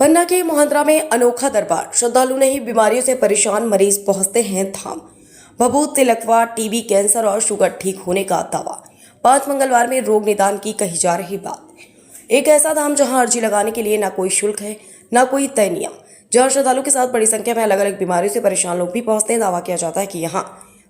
पन्ना के मोहंद्रा में अनोखा दरबार। श्रद्धालु नहीं बीमारियों से परेशान मरीज पहुंचते हैं धाम। भभूत से लकवा, टीबी, कैंसर और शुगर ठीक होने का दावा। 5 मंगलवार में रोग निदान की कही जा रही बात। एक ऐसा धाम जहां अर्जी लगाने के लिए ना कोई शुल्क है, ना कोई तय नियम, जहां श्रद्धालु के साथ बड़ी संख्या में अलग अलग बीमारियों से परेशान लोग भी पहुंचते हैं। दावा किया जाता है कि यहाँ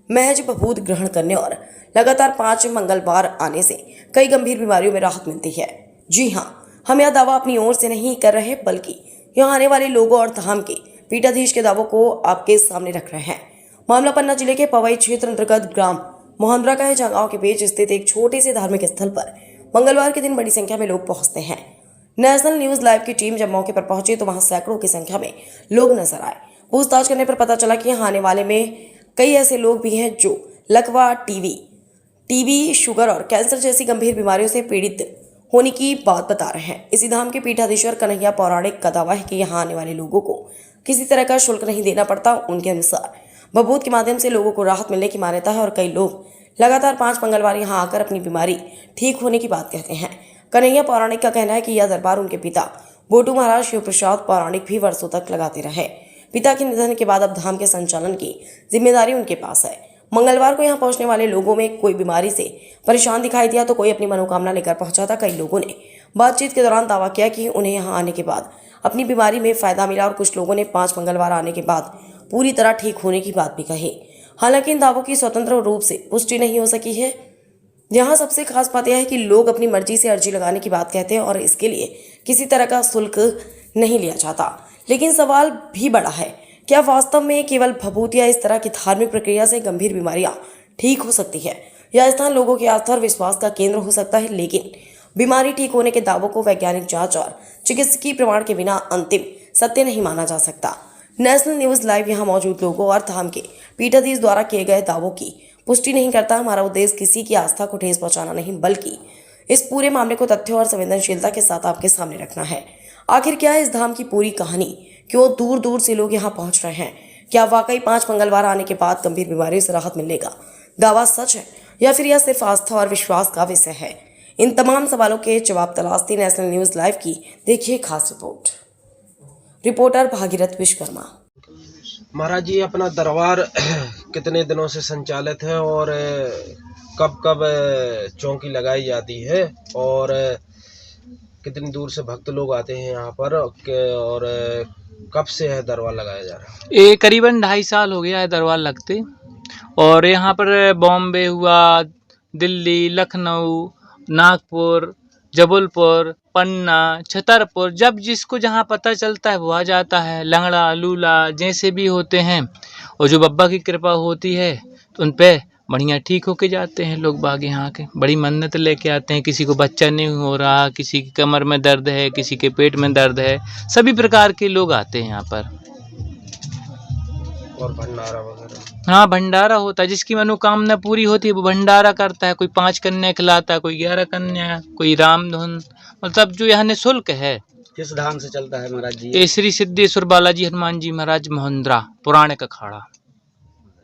महज भभूत ग्रहण करने और लगातार 5 मंगलवार आने से कई गंभीर बीमारियों में राहत मिलती है। जी हाँ, हम यह दावा अपनी ओर से नहीं कर रहे, बल्कि यहाँ आने वाले लोगों और धाम के पीठाधीश के दावों को आपके सामने रख रहे हैं। मामला पन्ना जिले के पवई क्षेत्र अंतर्गत ग्राम मोहंद्रा का है, जहाँ गाँव के बीच स्थित एक छोटे से धार्मिक स्थल पर मंगलवार के दिन बड़ी संख्या में लोग पहुंचते हैं। नेशनल न्यूज लाइव की टीम जब मौके पर पहुंची तो वहां सैकड़ों की संख्या में लोग नजर आए। पूछताछ करने पर पता चला कि यहाँ आने वाले में कई ऐसे लोग भी हैं जो लकवा, टीबी, शुगर और कैंसर जैसी गंभीर बीमारियों से पीड़ित होने की बात बता रहे हैं। इसी धाम के पीठाधीश्वर कन्हैया पौराणिक का दावा है कि यहाँ आने वाले लोगों को किसी तरह का शुल्क नहीं देना पड़ता। उनके अनुसार भभूत के माध्यम से लोगों को राहत मिलने की मान्यता है और कई लोग लगातार 5 मंगलवार यहाँ आकर अपनी बीमारी ठीक होने की बात कहते हैं। कन्हैया पौराणिक का कहना है कि यह दरबार उनके पिता बोटू महाराज शिव प्रसाद पौराणिक भी वर्षों तक लगाते रहे। पिता के निधन के बाद अब धाम के संचालन की जिम्मेदारी उनके पास है। मंगलवार को यहाँ पहुंचने वाले लोगों में कोई बीमारी से परेशान दिखाई दिया तो कोई अपनी मनोकामना लेकर पहुंचा था। कई लोगों ने बातचीत के दौरान दावा किया कि उन्हें यहाँ आने के बाद अपनी बीमारी में फायदा मिला और कुछ लोगों ने 5 मंगलवार आने के बाद पूरी तरह ठीक होने की बात भी कही। हालांकि इन दावों की स्वतंत्र रूप से पुष्टि नहीं हो सकी है। यहाँ सबसे खास बात यह है कि लोग अपनी मर्जी से अर्जी लगाने की बात कहते हैं और इसके लिए किसी तरह का शुल्क नहीं लिया जाता। लेकिन सवाल भी बड़ा है, क्या वास्तव में केवल भभूत या इस तरह की धार्मिक प्रक्रिया से गंभीर बीमारियां ठीक हो सकती है? यह स्थान लोगों की आस्था और विश्वास का केंद्र हो सकता है, लेकिन बीमारी ठीक होने के दावों को वैज्ञानिक जांच और चिकित्सकीय प्रमाण के बिना अंतिम सत्य नहीं माना जा सकता। नेशनल न्यूज लाइव यहाँ मौजूद लोगों और धाम के पीठाधीश द्वारा किए गए दावों की पुष्टि नहीं करता। हमारा उद्देश्य किसी की आस्था को ठेस पहुंचाना नहीं, बल्कि इस पूरे मामले को तथ्यों और संवेदनशीलता के साथ आपके सामने रखना है। आखिर क्या है इस धाम की पूरी कहानी? क्यों दूर दूर से लोग यहाँ पहुंच रहे हैं? क्या वाकई 5 मंगलवार आने के बाद गंभीर बीमारियों से राहत मिलने का दावा सच है या फिर यह सिर्फ आस्था और विश्वास का विषय है? इन तमाम सवालों के जवाब तलाशती नेशनल न्यूज लाइव की देखिए खास रिपोर्ट। रिपोर्टर भागीरथ विश्वकर्मा। महाराज जी, अपना दरबार कितने दिनों से संचालित है और कब कब चौकी लगाई जाती है और कितनी दूर से भक्त लोग आते हैं यहाँ पर और कब से है दरबार लगाया जा रहा है? ये करीबन 2.5 साल हो गया है दरबार लगते। और यहाँ पर बॉम्बे हुआ, दिल्ली, लखनऊ, नागपुर, जबलपुर, पन्ना, छतरपुर, जब जिसको जहाँ पता चलता है वो आ जाता है। लंगड़ा लूला जैसे भी होते हैं और जो बब्बा की कृपा होती है तो उन पे बढ़िया ठीक होके जाते हैं लोग बाग। यहाँ के बड़ी मन्नत लेके आते हैं। किसी को बच्चा नहीं हो रहा, किसी की कमर में दर्द है, किसी के पेट में दर्द है, सभी प्रकार के लोग आते हैं यहाँ पर। और भंडारा वगैरह? हाँ, भंडारा होता है। जिसकी मनोकामना पूरी होती है वो भंडारा करता है। कोई 5 कन्या खिलाता है, कोई 11 कन्या, कोई रामधुन, मतलब जो यहाँ निःशुल्क है। किस धाम से चलता है महाराज जी? ये श्री सिद्धेश्वर बालाजी हनुमान जी महाराज मोहंद्रा पौराणिक अखाड़ा।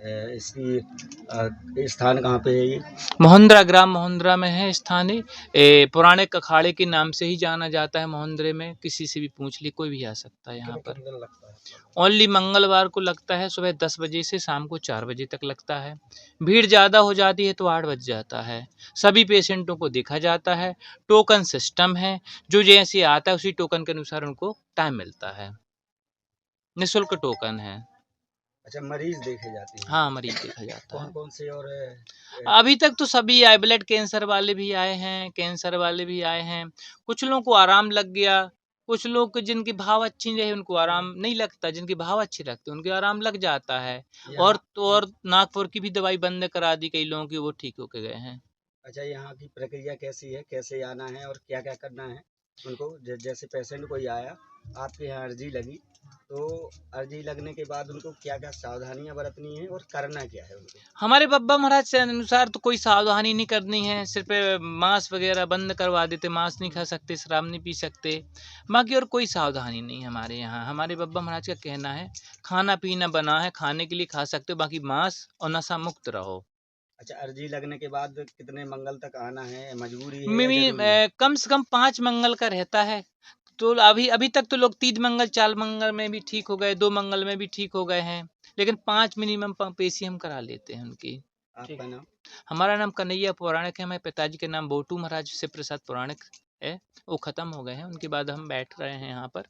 इसकी स्थान कहाँ पे है ये? मोहंद्रा, ग्राम मोहंद्रा में है स्थान। पौराणिक अखाड़े के नाम से ही जाना जाता है। मोहंद्रे में किसी से भी पूछ ली, कोई भी आ सकता है यहाँ पर। दिन लगता है? ओनली मंगलवार को लगता है, सुबह 10 बजे से शाम को 4 बजे तक लगता है। भीड़ ज़्यादा हो जाती है तो 8 बज जाता है। सभी पेशेंटों को देखा जाता है। टोकन सिस्टम है, जो जैसे आता है उसी टोकन के अनुसार उनको टाइम मिलता है। निःशुल्क टोकन है। अच्छा, मरीज देखे जाते हैं? हाँ, मरीज देखा जाता है। कौन कौन से? और अभी तक तो सभी आए। ब्लड कैंसर वाले भी आए हैं, कैंसर वाले भी आए हैं। कुछ लोगों को आराम लग गया, कुछ लोग जिनके भाव अच्छी रहे उनको आराम नहीं लगता, जिनके भाव अच्छे रखते उनके आराम लग जाता है। और तो और नागपुर की भी दवाई बंद करा दी कई लोगों की, वो ठीक होके गए हैं। अच्छा, यहाँ की प्रक्रिया कैसी है? कैसे आना है और क्या क्या करना है उनको? जैसे पेशेंट कोई आया, आपके यहाँ अर्जी लगी, तो अर्जी लगने के बाद उनको क्या क्या सावधानियां बरतनी है और करना क्या है उनको? हमारे बब्बा महाराज के अनुसार तो कोई सावधानी नहीं करनी है। सिर्फ मांस वगैरह बंद करवा देते, मांस नहीं खा सकते, शराब नहीं पी सकते, बाकी और कोई सावधानी नहीं है हमारे यहाँ। हमारे बब्बा महाराज का कहना है खाना पीना बना है, खाने के लिए खा सकते हो, बाकी मांस और नशा मुक्त रहो। अच्छा, अर्जी लगने के बाद कितने मंगल तक आना है? मजबूरी है या जरूरी है? कम से कम 5 मंगल का रहता है। तो अभी अभी तक तो लोग 3 मंगल 4 मंगल में भी ठीक हो गए, 2 मंगल में भी ठीक हो गए हैं, लेकिन 5 मिनिमम पेशी हम करा लेते हैं उनकी। आपका नाम? हमारा नाम कन्हैया पौराणिक है, हमारे पिताजी के नाम बोटू महाराज शिव प्रसाद पौराणिक है, वो खत्म हो गए हैं, उनके बाद हम बैठ रहे हैं यहाँ पर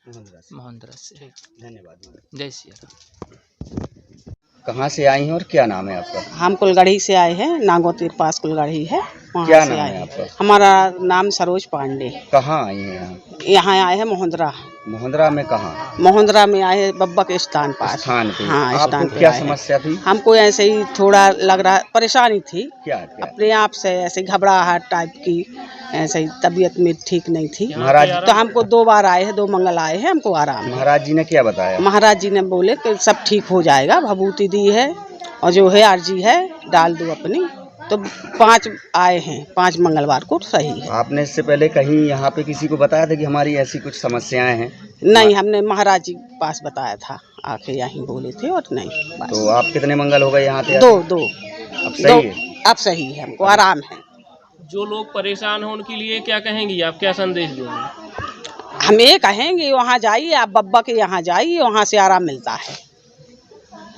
मोहनदरा से। धन्यवाद। जय सिया राम। कहाँ से आई हैं और क्या नाम है आपका? हम कुलगढ़ी से आए हैं, नागोती के पास कुलगढ़ी है, वहाँ क्या से नाम आए है हैं। आपका? हमारा नाम सरोज पांडे। कहाँ आई हैं यहाँ? यहाँ आए हैं मोहंदरा। मोहंदरा में कहाँ? मोहंदरा में आए हैं बब्बा के स्थान पास। स्थान पे? हाँ, स्थान आपको पे क्या आए हैं। समस्या थी? हमको ऐसे ही थोड़ा लग रहा, परेशानी थी क्या? अपने आप से, ऐसे घबराहट टाइप की, ऐसे ही तबीयत में ठीक नहीं थी। महाराज तो हमको 2 बार आए हैं, 2 मंगल आए हैं, हमको आराम है। महाराज जी ने क्या बताया? महाराज जी ने बोले कि सब ठीक हो जाएगा, भभूति दी है और जो है अर्जी है डाल दो अपनी। तो 5 आए हैं, 5 मंगलवार को सही है। आपने इससे पहले कहीं यहाँ पे किसी को बताया था कि हमारी ऐसी कुछ समस्याएं हैं? नहीं, हमने महाराज जी के पास बताया था, आके यहीं बोले थे और नहीं बस। तो आप कितने मंगल हो गए यहाँ पे? 2 अब सही है? अब सही है, हमको आराम है। जो लोग परेशान हो उनके लिए क्या कहेंगी आप, क्या संदेश दोगे? हम ये कहेंगे वहाँ जाइए, आप बब्बा के यहाँ जाइए, वहाँ से आराम मिलता है।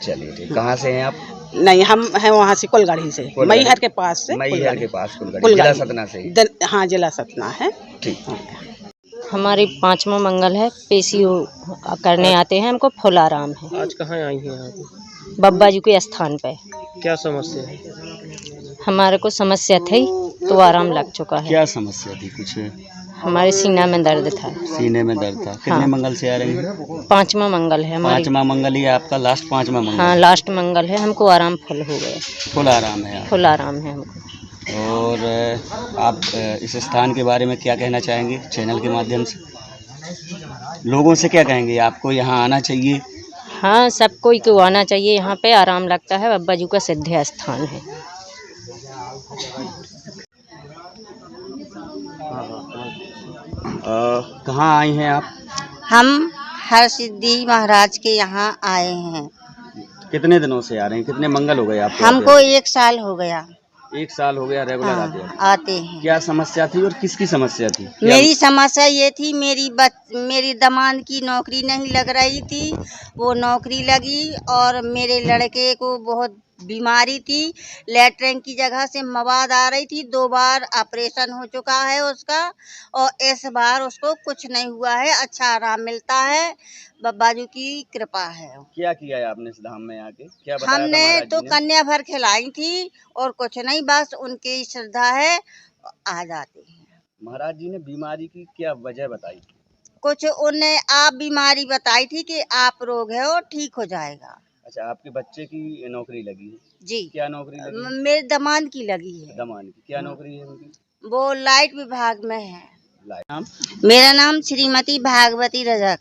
चलिए ठीक। कहाँ से हैं आप? नहीं, हम हैं वहाँ से कुलगढ़ी से, मैहर के पास से। मैहर के पास कुलगढ़ी, जिला सतना से ही? हाँ, जिला सतना है। ठीक। हमारी 5वां मंगल है, पेशी करने आते हैं, हमको फुल आराम है। आज कहाँ आई हैं आप? बब्बा जी के स्थान पे। क्या समस्या है? हमारे को समस्या थी तो आराम लग चुका है। क्या समस्या थी? कुछ हमारे सीना में दर्द था। सीने में दर्द था? कितने हाँ। मंगल से आ रही हैं? 5वां मंगल है हमारी। 5वां मंगल ही है आपका? लास्ट 5वां मंगल? हाँ, लास्ट मंगल है, हमको आराम फुल हो गया। फुल आराम है आप? फुल आराम है हमको। और आप इस स्थान के बारे में क्या कहना चाहेंगे चैनल के माध्यम से? लोगों से क्या कहेंगे? आपको यहाँ आना चाहिए? हाँ, सब कोई को आना चाहिए, यहाँ पे आराम लगता है, बब्बा जी का सिद्ध स्थान है। कहाँ आई हैं आप? हम हरसिद्धि महाराज के यहाँ आए हैं। कितने दिनों से आ रहे हैं? कितने मंगल हो गए आपको? हमको 1 साल हो गया। 1 साल हो गया रेगुलर हाँ, आते हैं? आते हैं। क्या समस्या थी और किसकी समस्या थी? मेरी समस्या ये थी, मेरी दामाद की नौकरी नहीं लग रही थी, वो नौकरी लगी और मेरे लड़के को बहुत बीमारी थी, लेटरिन की जगह से मवाद आ रही थी, 2 बार ऑपरेशन हो चुका है उसका और इस बार उसको कुछ नहीं हुआ है, अच्छा आराम मिलता है, बब्बा जी की कृपा है। क्या किया है आपने इस धाम में आके? क्या बताया था हमने महाराज तो जी ने? कन्या भर खिलाई थी और कुछ नहीं, बस उनकी श्रद्धा है, आ जाते हैं। महाराज जी ने बीमारी की क्या वजह बताई? कुछ उन्हें आप बीमारी बताई थी कि आप रोग है और ठीक हो जाएगा। अच्छा, आपके बच्चे की नौकरी लगी है? जी, क्या नौकरी लगी है? मेरे दामाद की लगी है, दमान की। क्या नौकरी है उनकी? वो लाइट विभाग में है। नाम? मेरा नाम श्रीमती भागवती रजक।